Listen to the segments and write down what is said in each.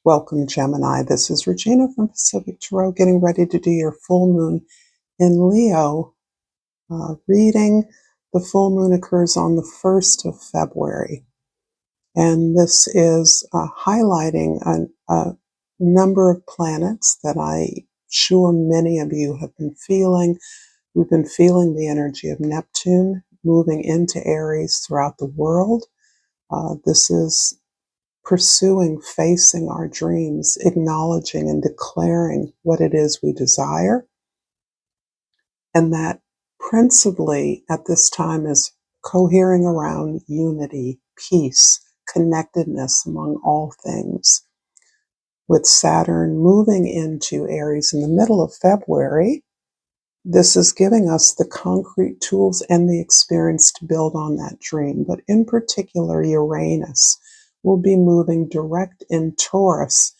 Welcome, Gemini. This is Regina from Pacific Tarot, getting ready to do your full moon in Leo reading. The full moon occurs on the 1st of February, and this is highlighting a number of planets that I'm sure many of you have been feeling. We've been feeling the energy of Neptune moving into Aries throughout the world. This is pursuing, facing our dreams, acknowledging and declaring what it is we desire. And that principally at this time is cohering around unity, peace, connectedness among all things. With Saturn moving into Aries in the middle of February, this is giving us the concrete tools and the experience to build on that dream. But in particular, Uranus will be moving direct in Taurus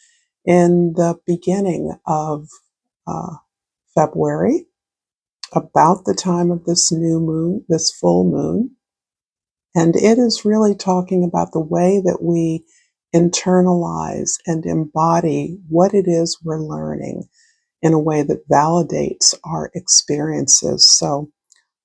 in the beginning of February, about the time of this new moon, this full moon. And it is really talking about the way that we internalize and embody what it is we're learning in a way that validates our experiences. So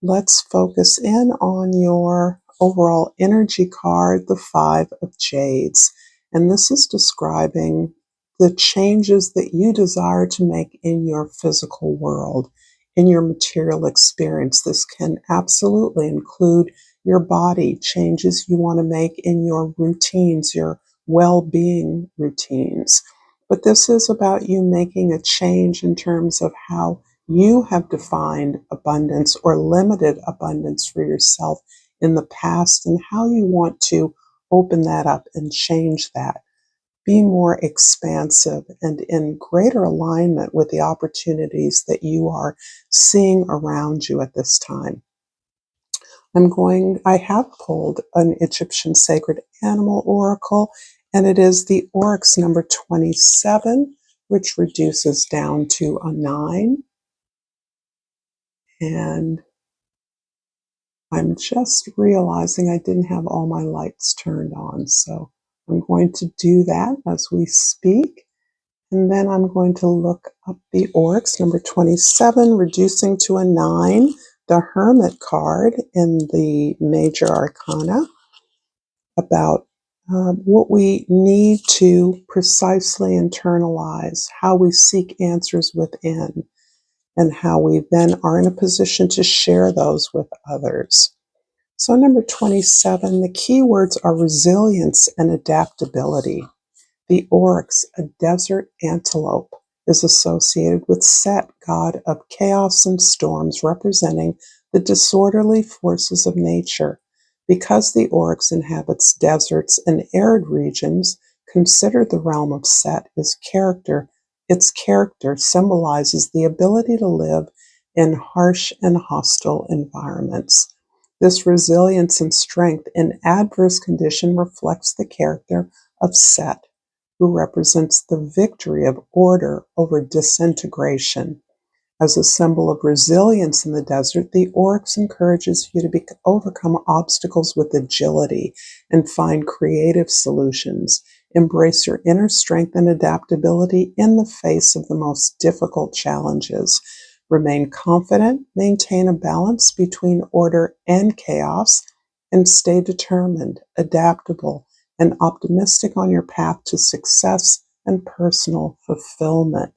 let's focus in on your overall energy card, the 5 of Jades. And this is describing the changes that you desire to make in your physical world, in your material experience. This can absolutely include your body, changes you want to make in your routines, your well-being routines. But this is about you making a change in terms of how you have defined abundance or limited abundance for yourself in the past and how you want to open that up and change that. Be more expansive and in greater alignment with the opportunities that you are seeing around you at this time. I have pulled an Egyptian sacred animal oracle, and it is the Oryx number 27, which reduces down to a 9. And I'm just realizing I didn't have all my lights turned on, so I'm going to do that as we speak. And then I'm going to look up the Oryx number 27, reducing to a 9, the Hermit card in the Major Arcana, about what we need to precisely internalize, how we seek answers within, and how we then are in a position to share those with others. So number 27, the keywords are resilience and adaptability. The Oryx, a desert antelope, is associated with Set, god of chaos and storms, representing the disorderly forces of nature. Because the Oryx inhabits deserts and arid regions, considered the realm of Set as character. Its character symbolizes the ability to live in harsh and hostile environments. This resilience and strength in adverse condition reflects the character of Set, who represents the victory of order over disintegration. As a symbol of resilience in the desert, the Oryx encourages you to overcome obstacles with agility and find creative solutions. Embrace your inner strength and adaptability in the face of the most difficult challenges. Remain confident, maintain a balance between order and chaos, and stay determined, adaptable, and optimistic on your path to success and personal fulfillment.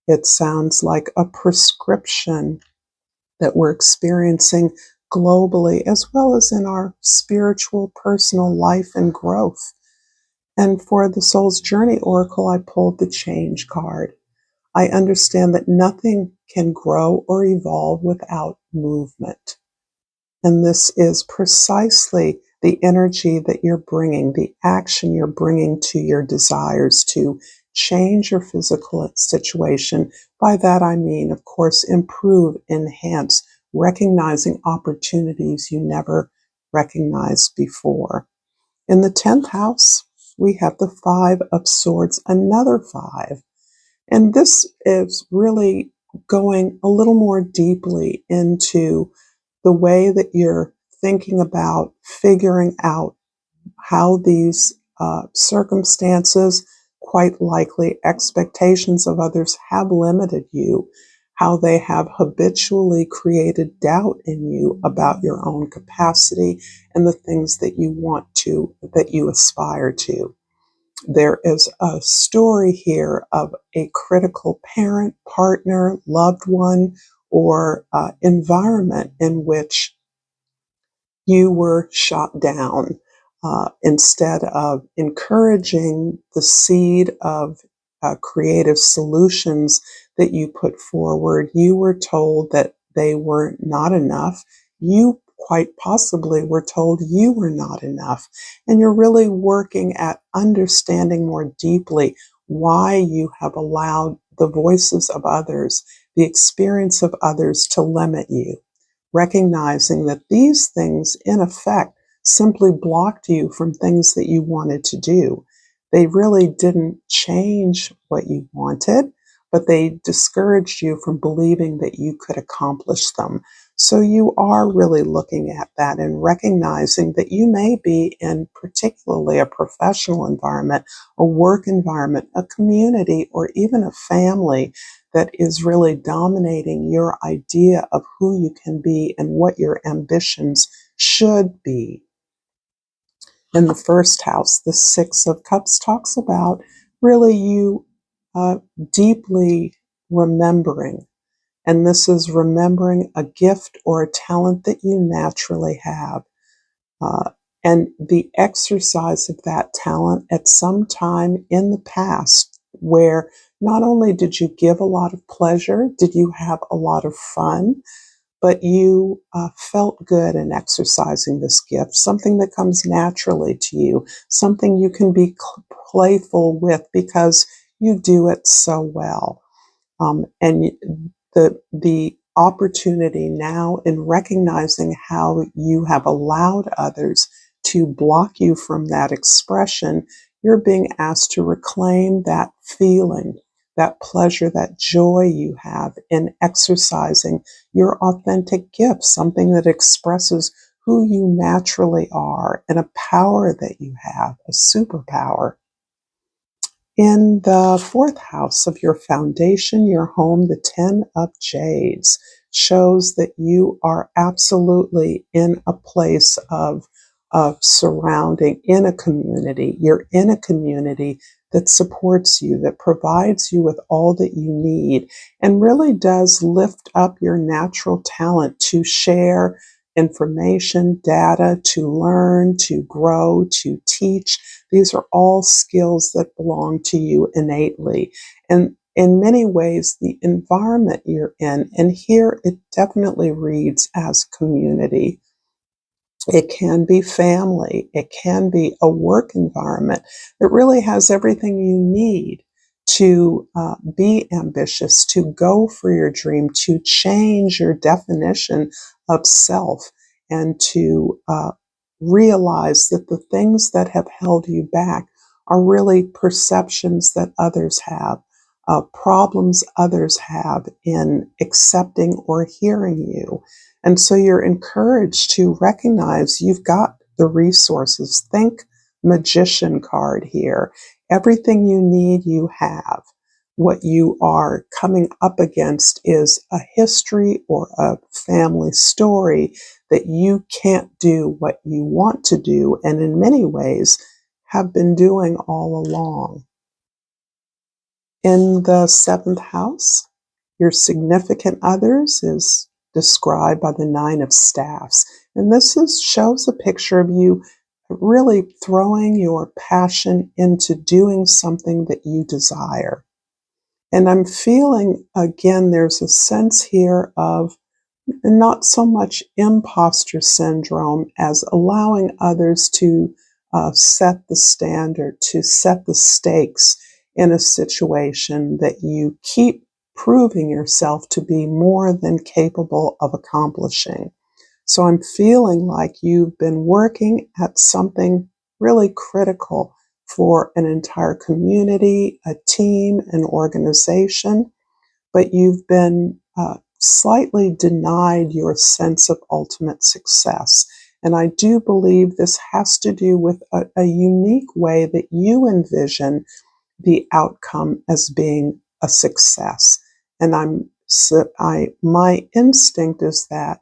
It sounds like a prescription that we're experiencing globally, as well as in our spiritual, personal life and growth. And for the Soul's Journey Oracle, I pulled the Change card. I understand that nothing can grow or evolve without movement. And this is precisely the energy that you're bringing, the action you're bringing to your desires to change your physical situation. By that I mean, of course, improve, enhance, recognizing opportunities you never recognized before. In the 10th house, we have the 5 of Swords, another 5. And this is really going a little more deeply into the way that you're thinking about figuring out how these circumstances quite likely expectations of others have limited you, how they have habitually created doubt in you about your own capacity and the things that you want to, that you aspire to. There is a story here of a critical parent, partner, loved one, or environment in which you were shot down. Instead of encouraging the seed of creative solutions that you put forward, you were told that they were not enough. You quite possibly were told you were not enough. And you're really working at understanding more deeply why you have allowed the voices of others, the experience of others to limit you, recognizing that these things, in effect, simply blocked you from things that you wanted to do. They really didn't change what you wanted, but they discouraged you from believing that you could accomplish them. So you are really looking at that and recognizing that you may be in particularly a professional environment, a work environment, a community, or even a family that is really dominating your idea of who you can be and what your ambitions should be. In the first house, the Six of Cups talks about really you uh, deeply remembering. And this is remembering a gift or a talent that you naturally have. Uh, and the exercise of that talent at some time in the past, where not only did you give a lot of pleasure, did you have a lot of fun, but you felt good in exercising this gift, something that comes naturally to you, something you can be playful with because you do it so well. And the opportunity now in recognizing how you have allowed others to block you from that expression, you're being asked to reclaim that feeling, that pleasure, that joy you have in exercising your authentic gift, something that expresses who you naturally are and a power that you have, a superpower. In the fourth house of your foundation, your home, the 10 of Jades shows that you are absolutely in a place of surrounding in a community. You're in a community that supports you, that provides you with all that you need, and really does lift up your natural talent to share information, data, to learn, to grow, to teach. These are all skills that belong to you innately. And in many ways, the environment you're in, and here it definitely reads as community. It can be family. It can be a work environment that really has everything you need to be ambitious, to go for your dream, to change your definition of self, and to realize that the things that have held you back are really perceptions that others have, problems others have in accepting or hearing you. And so you're encouraged to recognize you've got the resources. Think magician card here. Everything you need, you have. What you are coming up against is a history or a family story that you can't do what you want to do, and in many ways have been doing all along. In the seventh house, your significant others is described by the Nine of Staffs. And this shows a picture of you really throwing your passion into doing something that you desire. And I'm feeling, again, there's a sense here of not so much imposter syndrome as allowing others to set the standard, to set the stakes in a situation that you keep proving yourself to be more than capable of accomplishing. So I'm feeling like you've been working at something really critical for an entire community, a team, an organization, but you've been slightly denied your sense of ultimate success. And I do believe this has to do with a unique way that you envision the outcome as being a success. And my instinct is that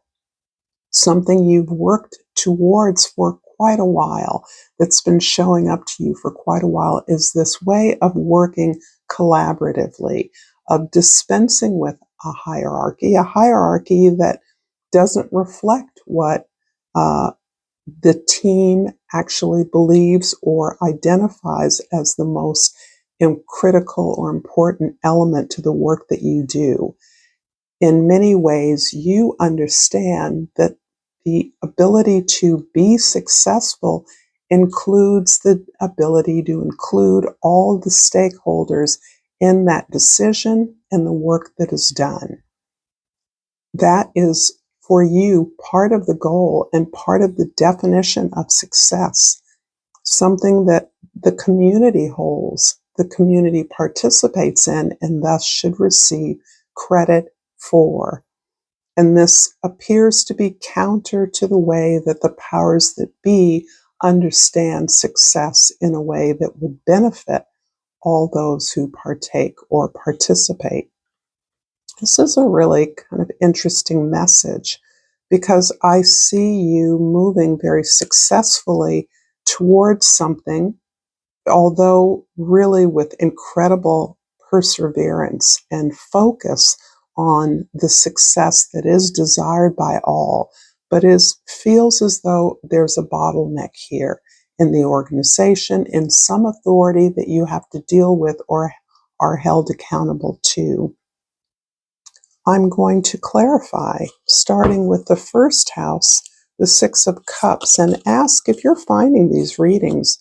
something you've worked towards for quite a while, that's been showing up to you for quite a while, is this way of working collaboratively, of dispensing with a hierarchy that doesn't reflect what the team actually believes or identifies as the most critical or important element to the work that you do. In many ways, you understand that the ability to be successful includes the ability to include all the stakeholders in that decision and the work that is done. That is, for you, part of the goal and part of the definition of success, something that the community holds, the community participates in, and thus should receive credit for. And this appears to be counter to the way that the powers that be understand success in a way that would benefit all those who partake or participate. This is a really kind of interesting message because I see you moving very successfully towards something, although really with incredible perseverance and focus on the success that is desired by all, but feels as though there's a bottleneck here in the organization, in some authority that you have to deal with or are held accountable to. I'm going to clarify, starting with the first house, the Six of Cups, and ask if you're finding these readings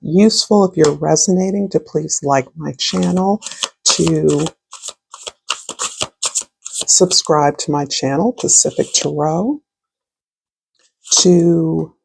useful, if you're resonating, to please like my channel, to subscribe to my channel, Pacific Tarot, to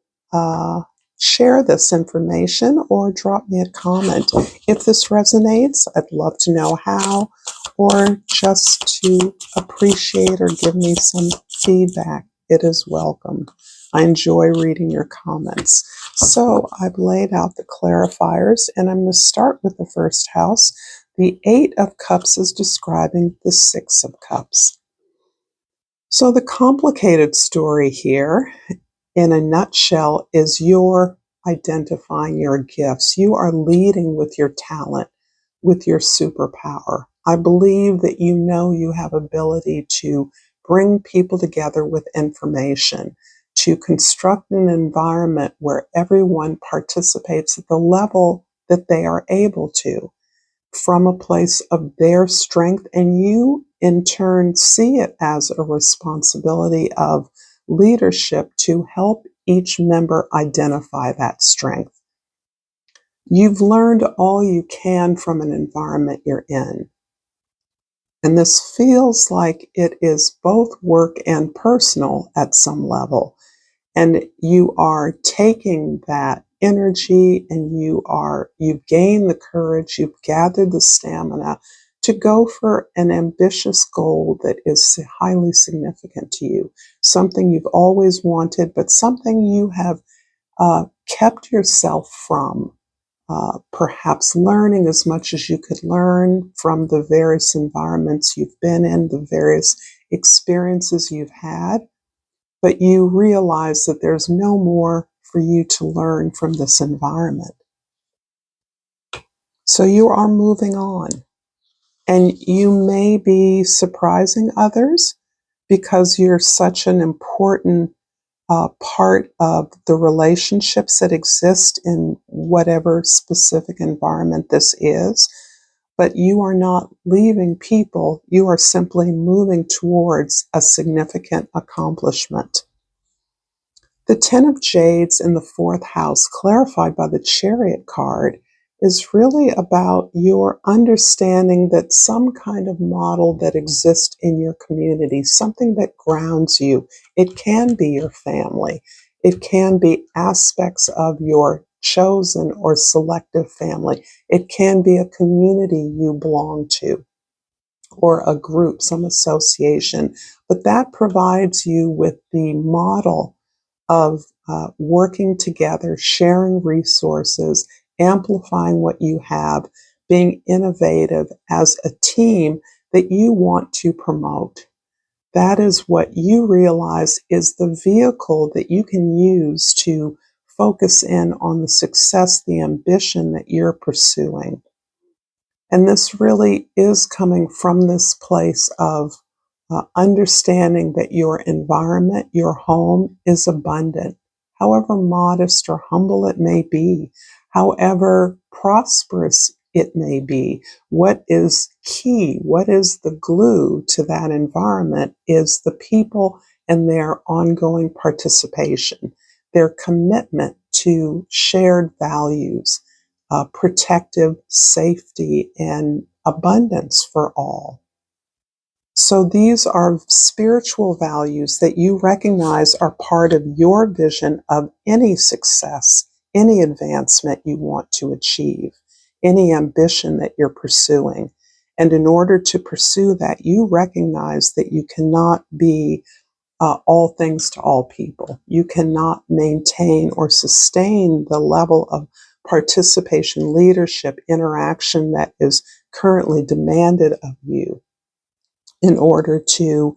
share this information or drop me a comment. If this resonates, I'd love to know how, or just to appreciate or give me some feedback. It is welcomed. I enjoy reading your comments. So I've laid out the clarifiers, and I'm going to start with the first house. The Eight of Cups is describing the Six of Cups. So the complicated story here, in a nutshell, is you're identifying your gifts. You are leading with your talent, with your superpower. I believe that you know you have ability to bring people together with information, to construct an environment where everyone participates at the level that they are able to, from a place of their strength, and you in turn see it as a responsibility of leadership to help each member identify that strength. You've learned all you can from an environment you're in. And this feels like it is both work and personal at some level. And you are taking that energy and you've gained the courage, you've gathered the stamina to go for an ambitious goal that is highly significant to you, something you've always wanted, but something you have kept yourself from, perhaps learning as much as you could learn from the various environments you've been in, the various experiences you've had. But you realize that there's no more for you to learn from this environment. So you are moving on. And you may be surprising others because you're such an important part of the relationships that exist in whatever specific environment this is. But you are not leaving people. You are simply moving towards a significant accomplishment. The Ten of Jades in the fourth house, clarified by the Chariot card, is really about your understanding that some kind of model that exists in your community, something that grounds you. It can be your family. It can be aspects of your chosen or selective family. It can be a community you belong to, or a group, some association. But that provides you with the model of working together, sharing resources, amplifying what you have, being innovative as a team that you want to promote. That is what you realize is the vehicle that you can use to focus in on the success, the ambition that you're pursuing. And this really is coming from this place of understanding that your environment, your home is abundant, however modest or humble it may be, however prosperous it may be. What is key, what is the glue to that environment is the people and their ongoing participation, their commitment to shared values, protective safety, and abundance for all. So these are spiritual values that you recognize are part of your vision of any success, any advancement you want to achieve, any ambition that you're pursuing. And in order to pursue that, you recognize that you cannot be all things to all people. You cannot maintain or sustain the level of participation, leadership, interaction that is currently demanded of you in order to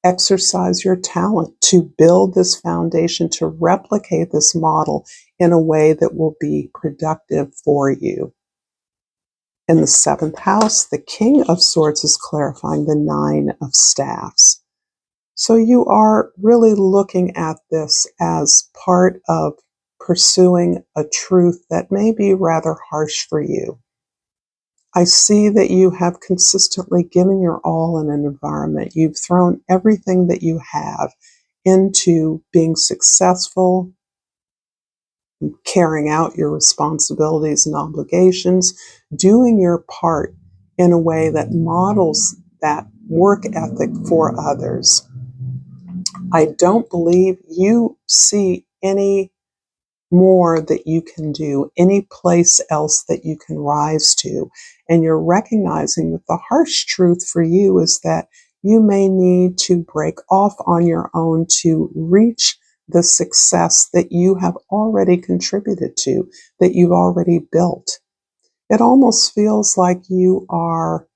exercise your talent, to build this foundation, to replicate this model in a way that will be productive for you. In the seventh house, the King of Swords is clarifying the Nine of Staffs. So you are really looking at this as part of pursuing a truth that may be rather harsh for you. I see that you have consistently given your all in an environment. You've thrown everything that you have into being successful, carrying out your responsibilities and obligations, doing your part in a way that models that work ethic for others. I don't believe you see any more that you can do, any place else that you can rise to. And you're recognizing that the harsh truth for you is that you may need to break off on your own to reach the success that you have already contributed to, that you've already built. It almost feels like you are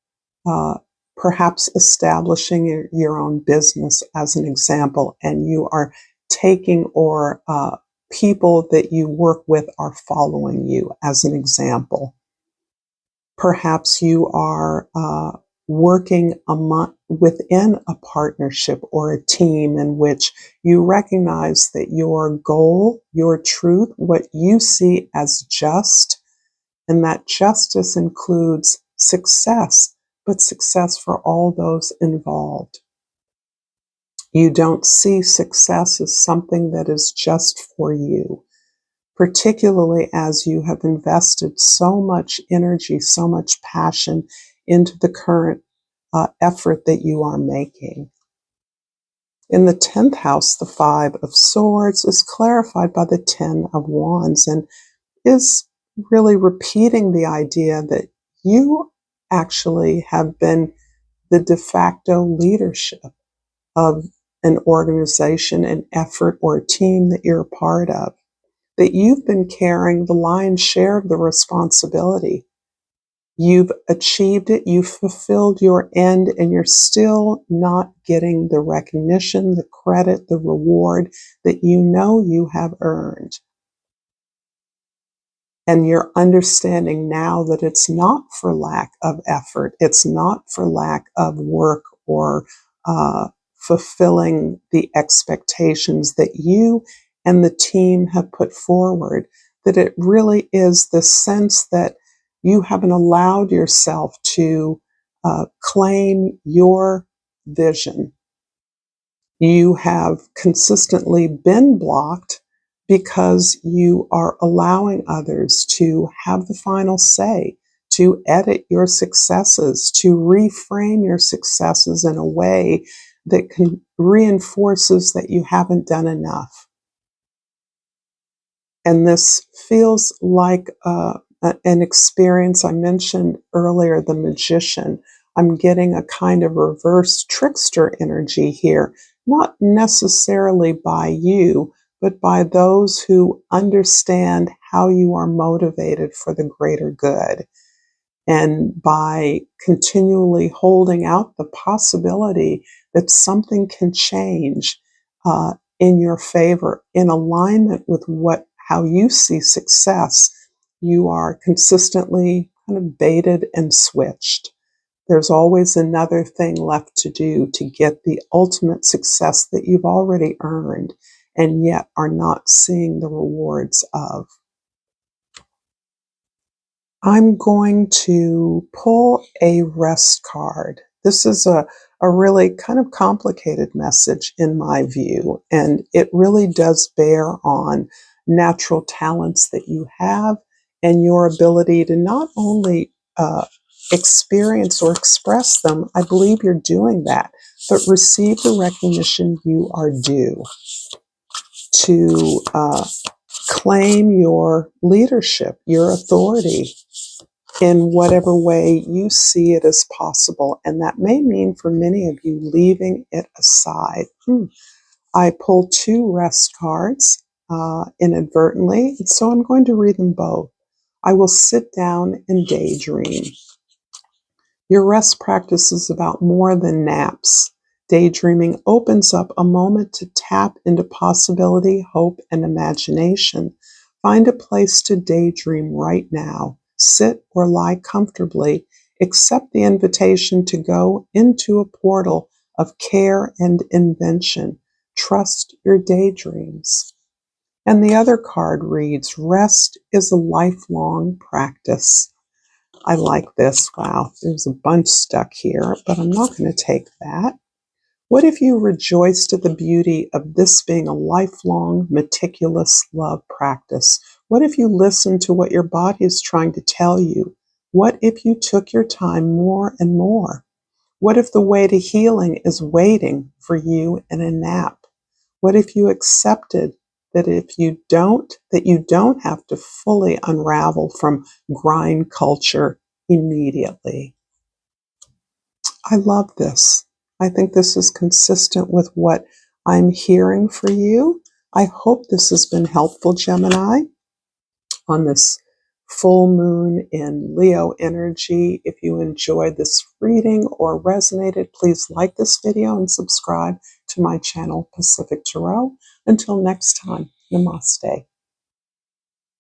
perhaps establishing your own business as an example, and you are taking or people that you work with are following you as an example. Perhaps you are working within a partnership or a team in which you recognize that your goal, your truth, what you see as just, and that justice includes success, but success for all those involved. You don't see success as something that is just for you, particularly as you have invested so much energy, so much passion into the current effort that you are making. In the 10th house, the Five of Swords is clarified by the 10 of Wands and is really repeating the idea that you actually have been the de facto leadership of an organization, an effort, or a team that you're a part of, that you've been carrying the lion's share of the responsibility. You've achieved it, you've fulfilled your end, and you're still not getting the recognition, the credit, the reward that you know you have earned. And you're understanding now that it's not for lack of effort, it's not for lack of work or fulfilling the expectations that you and the team have put forward, that it really is the sense that you haven't allowed yourself to claim your vision. You have consistently been blocked because you are allowing others to have the final say, to edit your successes, to reframe your successes in a way that reinforces that you haven't done enough. And this feels like an experience. I mentioned earlier the magician. I'm getting a kind of reverse trickster energy here, not necessarily by you, but by those who understand how you are motivated for the greater good. And by continually holding out the possibility that something can change in your favor, in alignment with how you see success, you are consistently kind of baited and switched. There's always another thing left to do to get the ultimate success that you've already earned and yet are not seeing the rewards of. I'm going to pull a rest card. This is a really kind of complicated message in my view, and it really does bear on natural talents that you have and your ability to not only experience or express them, I believe you're doing that, but receive the recognition you are due to claim your leadership, your authority, in whatever way you see it as possible. And that may mean for many of you leaving it aside. I pulled 2 rest cards inadvertently, and so I'm going to read them both. I will sit down and daydream. Your rest practice is about more than naps. Daydreaming opens up a moment to tap into possibility, hope, and imagination. Find a place to daydream right now. Sit or lie comfortably. Accept the invitation to go into a portal of care and invention. Trust your daydreams. And the other card reads, rest is a lifelong practice. I like this. Wow, there's a bunch stuck here, but I'm not going to take that. What if you rejoiced at the beauty of this being a lifelong, meticulous love practice? What if you listened to what your body is trying to tell you? What if you took your time more and more? What if the way to healing is waiting for you in a nap? What if you accepted that you don't have to fully unravel from grind culture immediately? I love this. I think this is consistent with what I'm hearing for you. I hope this has been helpful, Gemini, on this full moon in Leo energy. If you enjoyed this reading or resonated, please like this video and subscribe to my channel, Pacific Tarot. Until next time, namaste.